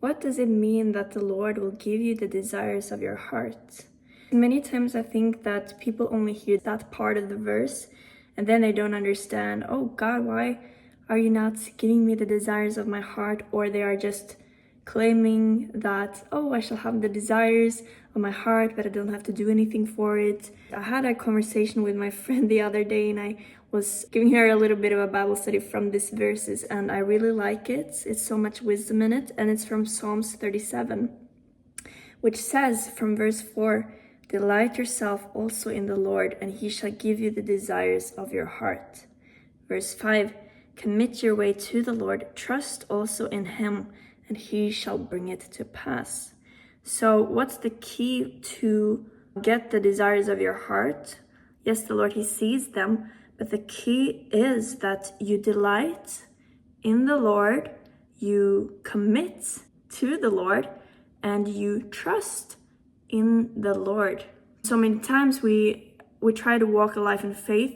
What does it mean that the Lord will give you the desires of your heart? Many times I think that people only hear that part of the verse and then they don't understand, oh God, why are you not giving me the desires of my heart? Or they are just claiming that, oh, I shall have the desires of my heart, but I don't have to do anything for it. I had a conversation with my friend the other day and I was giving her a little bit of a Bible study from these verses, and I really like it. It's so much wisdom in it, and it's from Psalms 37, which says from verse 4, "Delight yourself also in the Lord, and he shall give you the desires of your heart." Verse 5, "Commit your way to the Lord, trust also in him, and he shall bring it to pass." So what's the key to get the desires of your heart? Yes, the Lord, he sees them, but the key is that you delight in the Lord, you commit to the Lord, and you trust in the Lord. So many times we try to walk a life in faith,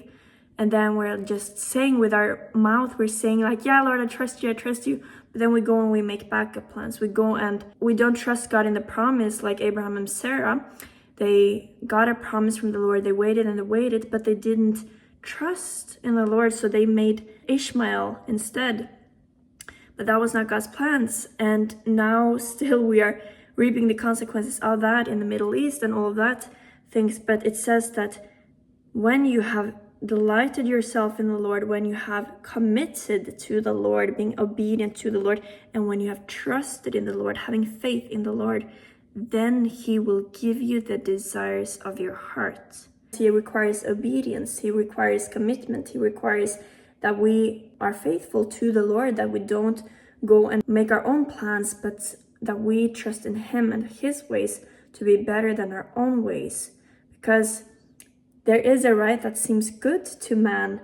and then we're just saying with our mouth, we're saying like, yeah, Lord, I trust you. But then we go and we make backup plans. We go and we don't trust God in the promise like Abraham and Sarah. They got a promise from the Lord. They waited and they waited, but they didn't trust in the Lord. So they made Ishmael instead. But that was not God's plans. And now still we are reaping the consequences of that in the Middle East and all of that things. But it says that when you have delighted yourself in the Lord, when you have committed to the Lord, being obedient to the Lord, and when you have trusted in the Lord, having faith in the Lord, then he will give you the desires of your heart. He requires obedience, he requires commitment, he requires that we are faithful to the Lord, that we don't go and make our own plans, but that we trust in him and his ways to be better than our own ways. Because there is a right that seems good to man,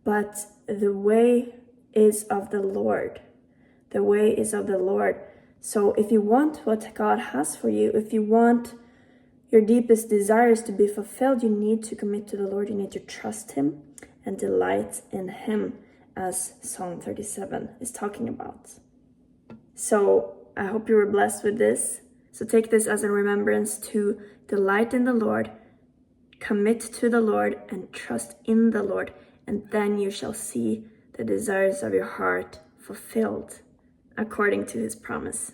but the way is of the Lord. The way is of the Lord. So if you want what God has for you, if you want your deepest desires to be fulfilled, you need to commit to the Lord. You need to trust him and delight in him, as Psalm 37 is talking about. So I hope you were blessed with this. So take this as a remembrance to delight in the Lord, commit to the Lord, and trust in the Lord, and then you shall see the desires of your heart fulfilled according to his promise.